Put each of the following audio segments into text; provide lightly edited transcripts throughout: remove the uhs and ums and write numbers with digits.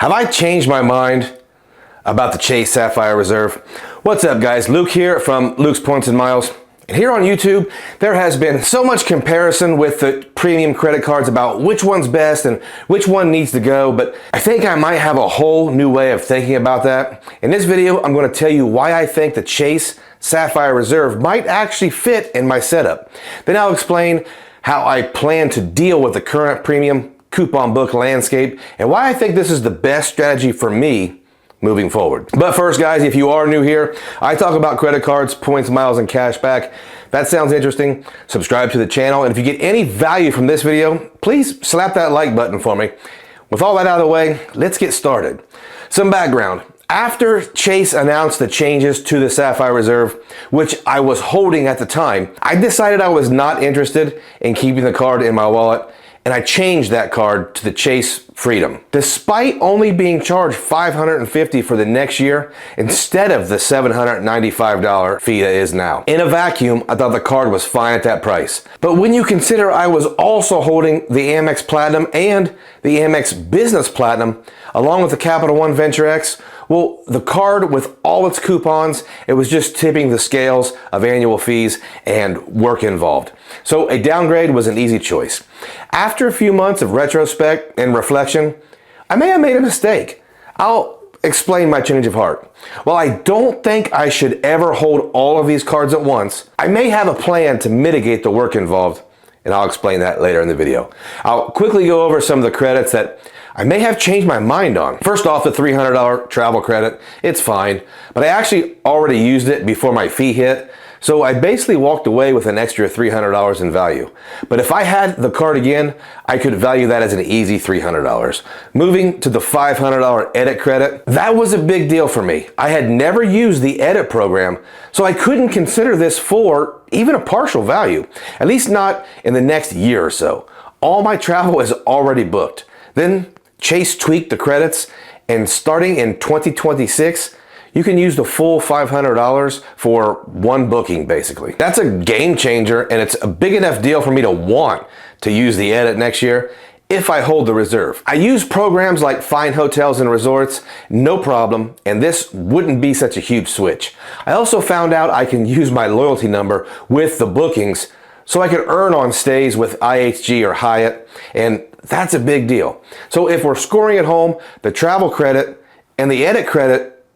Have I changed my mind about the Chase Sapphire Reserve? What's up, guys? Luke here from Luke's Points and Miles. And here on YouTube, there has been so much comparison with the premium credit cards about which one's best and which one needs to go, but I think I might have a whole new way of thinking about that. In this video, I'm going to tell you why I think the Chase Sapphire Reserve might actually fit in my setup. Then I'll explain how I plan to deal with the current premium coupon book landscape and why I think this is the best strategy for me moving forward. But first, guys, if you are new here, I talk about credit cards, points, miles, and cash back. That sounds interesting. Subscribe to the channel, and if you get any value from this video, please slap that like button for me. With all that out of the way, let's get started. Some background. After Chase announced the changes to the Sapphire Reserve, which I was holding at the time, I decided I was not interested in keeping the card in my wallet, and I changed that card to the Chase Freedom. Despite only being charged $550 for the next year instead of the $795 fee that is now. In a vacuum, I thought the card was fine at that price. But when you consider I was also holding the Amex Platinum and the Amex Business Platinum, along with the Capital One Venture X, well, the card with all its coupons, it was just tipping the scales of annual fees and work involved. So a downgrade was an easy choice. After a few months of retrospect and reflection, I may have made a mistake. I'll explain my change of heart. While I don't think I should ever hold all of these cards at once, I may have a plan to mitigate the work involved, and I'll explain that later in the video. I'll quickly go over some of the credits that I may have changed my mind on. First off, the $300 travel credit, it's fine, but I actually already used it before my fee hit, so I basically walked away with an extra $300 in value. But if I had the card again, I could value that as an easy $300. Moving to the $500 edit credit, that was a big deal for me. I had never used the edit program, so I couldn't consider this for even a partial value, at least not in the next year or so. All my travel is already booked. Then Chase tweaked the credits, and starting in 2026, you can use the full $500 for one booking, basically. That's a game changer, and it's a big enough deal for me to want to use the edit next year if I hold the reserve. I use programs like Find Hotels and Resorts, no problem, and this wouldn't be such a huge switch. I also found out I can use my loyalty number with the bookings, so I could earn on stays with IHG or Hyatt, and that's a big deal. So if we're scoring at home, the travel credit and the edit credit,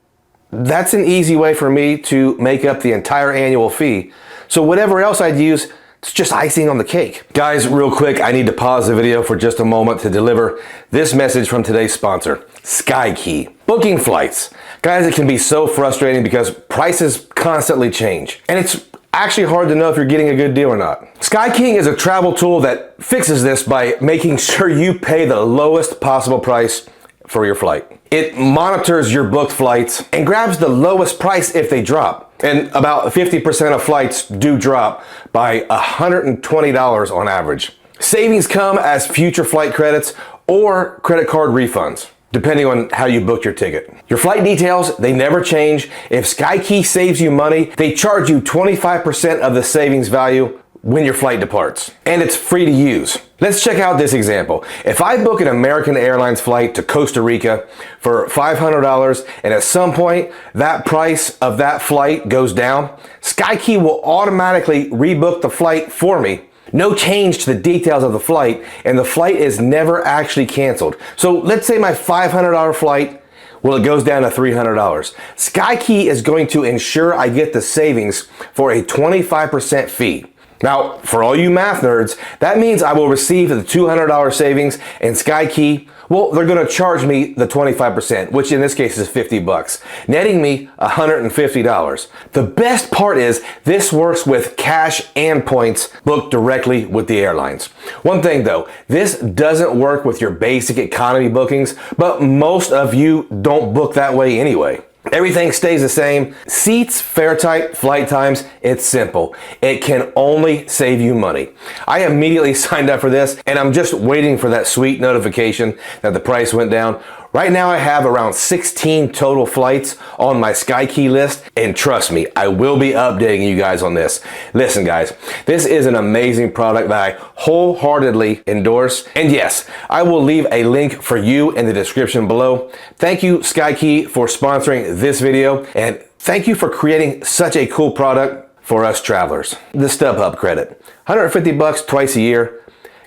that's an easy way for me to make up the entire annual fee. So whatever else I'd use, it's just icing on the cake. Guys, real quick, I need to pause the video for just a moment to deliver this message from today's sponsor, SkyKey. Booking flights. Guys, it can be so frustrating because prices constantly change, and it's actually hard to know if you're getting a good deal or not. SkyKey is a travel tool that fixes this by making sure you pay the lowest possible price for your flight. It monitors your booked flights and grabs the lowest price if they drop. And about 50% of flights do drop by $120 on average. Savings come as future flight credits or credit card refunds, depending on how you book your ticket. Your flight details, they never change. If SkyKey saves you money, they charge you 25% of the savings value when your flight departs. And it's free to use. Let's check out this example. If I book an American Airlines flight to Costa Rica for $500 and at some point that price of that flight goes down, SkyKey will automatically rebook the flight for me. No change to the details of the flight, and the flight is never actually canceled. So let's say my $500 flight, well, it goes down to $300. SkyKey is going to ensure I get the savings for a 25% fee. Now, for all you math nerds, that means I will receive the $200 savings, and SkyKey, well, they're going to charge me the 25%, which in this case is $50, netting me $150. The best part is this works with cash and points booked directly with the airlines. One thing though, this doesn't work with your basic economy bookings, but most of you don't book that way anyway. Everything stays the same. Seats, fare type, flight times, it's simple. It can only save you money. I immediately signed up for this, and I'm just waiting for that sweet notification that the price went down. Right now I have around 16 total flights on my SkyKey list, and trust me, I will be updating you guys on this. Listen guys, this is an amazing product that I wholeheartedly endorse, and yes, I will leave a link for you in the description below. Thank you SkyKey for sponsoring this video, and thank you for creating such a cool product for us travelers. The StubHub credit, 150 bucks twice a year.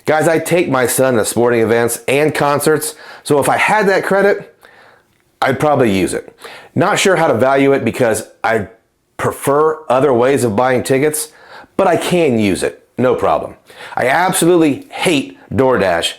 Guys, I take my son to sporting events and concerts, so if I had that credit, I'd probably use it. Not sure how to value it because I prefer other ways of buying tickets, but I can use it, no problem. I absolutely hate DoorDash,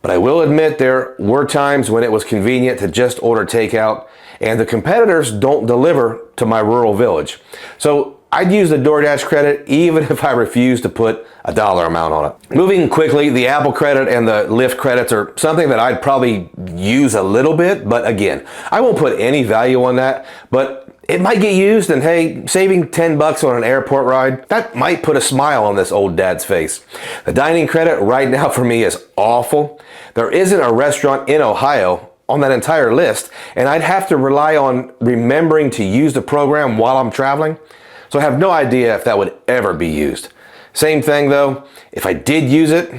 but I will admit there were times when it was convenient to just order takeout, and the competitors don't deliver to my rural village. So I'd use the DoorDash credit even if I refuse to put a dollar amount on it. Moving quickly, the Apple credit and the Lyft credits are something that I'd probably use a little bit, but again, I won't put any value on that, but it might get used, and hey, saving 10 bucks on an airport ride, that might put a smile on this old dad's face. The dining credit right now for me is awful. There isn't a restaurant in Ohio on that entire list, and I'd have to rely on remembering to use the program while I'm traveling. So I have no idea if that would ever be used. Same thing though, if I did use it,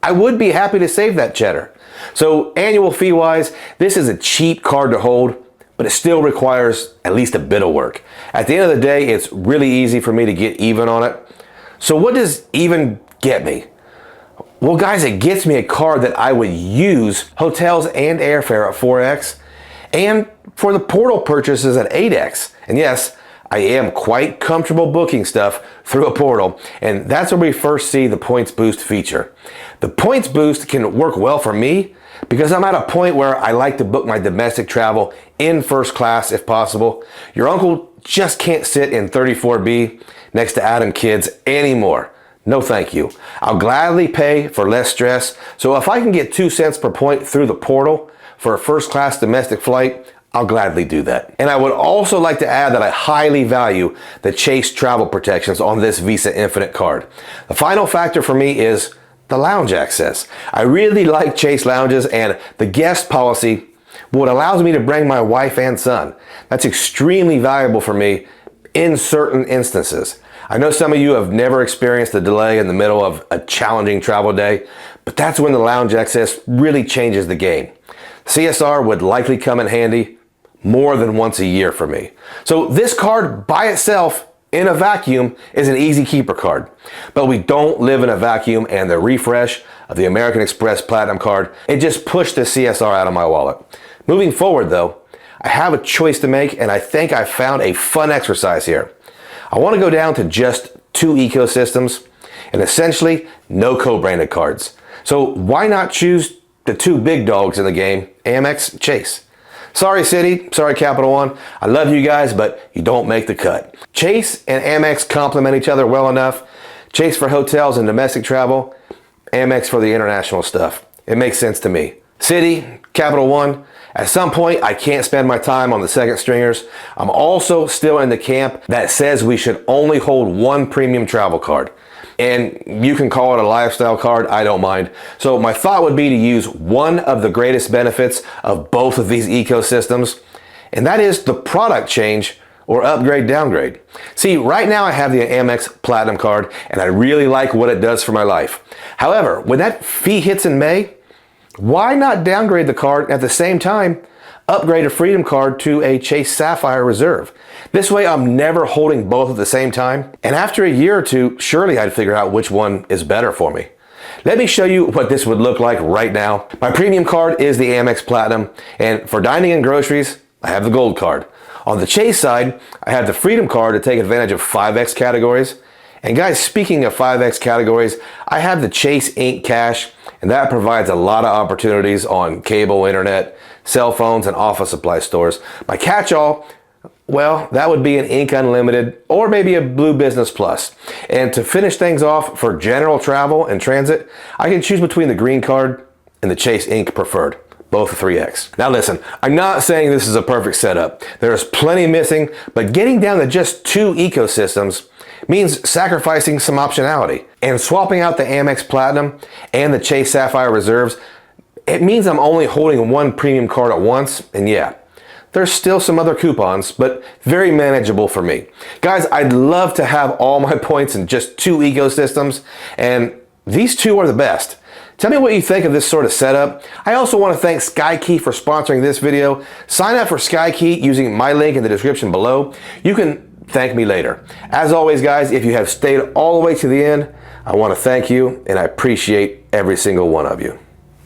I would be happy to save that cheddar. So annual fee wise, this is a cheap card to hold, but it still requires at least a bit of work. At the end of the day, it's really easy for me to get even on it. So what does even get me? Well guys, it gets me a card that I would use hotels and airfare at 4x, and for the portal purchases at 8x. And yes, I am quite comfortable booking stuff through a portal, and that's where we first see the points boost feature. The points boost can work well for me because I'm at a point where I like to book my domestic travel in first class if possible. Your uncle just can't sit in 34B next to Adam kids anymore. No thank you. I'll gladly pay for less stress, so if I can get 2 cents per point through the portal for a first class domestic flight, I'll gladly do that. And I would also like to add that I highly value the Chase travel protections on this Visa Infinite card. The final factor for me is the lounge access. I really like Chase lounges, and the guest policy, what allows me to bring my wife and son. That's extremely valuable for me in certain instances. I know some of you have never experienced a delay in the middle of a challenging travel day, but that's when the lounge access really changes the game. CSR would likely come in handy more than once a year for me. So this card by itself in a vacuum is an easy keeper card, but we don't live in a vacuum, and the refresh of the American Express Platinum card, it just pushed the CSR out of my wallet. Moving forward though, I have a choice to make, and I think I found a fun exercise here. I want to go down to just 2 ecosystems and essentially no co-branded cards. So why not choose the 2 big dogs in the game, Amex, Chase? Sorry Citi, sorry Capital One, I love you guys, but you don't make the cut. Chase and Amex complement each other well enough. Chase for hotels and domestic travel, Amex for the international stuff. It makes sense to me. Citi, Capital One, at some point I can't spend my time on the second stringers. I'm also still in the camp that says we should only hold 1 premium travel card. And you can call it a lifestyle card, I don't mind. So my thought would be to use one of the greatest benefits of both of these ecosystems, and that is the product change or upgrade downgrade. See, right now I have the Amex Platinum card, and I really like what it does for my life. However, when that fee hits in May, why not downgrade the card and at the same time upgrade a Freedom card to a Chase Sapphire Reserve? This way I'm never holding both at the same time, and after a year or two, surely I'd figure out which one is better for me. Let me show you what this would look like right now. My premium card is the Amex Platinum, and for dining and groceries, I have the Gold card. On the Chase side, I have the Freedom card to take advantage of 5X categories. And guys, speaking of 5X categories, I have the Chase Ink Cash, and that provides a lot of opportunities on cable, internet, cell phones, and office supply stores. My catch-all, well, that would be an Ink Unlimited or maybe a Blue Business Plus. And to finish things off for general travel and transit, I can choose between the Green card and the Chase Ink Preferred, both 3X. Now listen, I'm not saying this is a perfect setup. There's plenty missing, but getting down to just 2 ecosystems means sacrificing some optionality. And swapping out the Amex Platinum and the Chase Sapphire Reserves, it means I'm only holding one premium card at once, and yeah, there's still some other coupons, but very manageable for me. Guys, I'd love to have all my points in just 2 ecosystems, and these 2 are the best. Tell me what you think of this sort of setup. I also want to thank SkyKey for sponsoring this video. Sign up for SkyKey using my link in the description below. You can thank me later. As always, guys, if you have stayed all the way to the end, I want to thank you, and I appreciate every single one of you.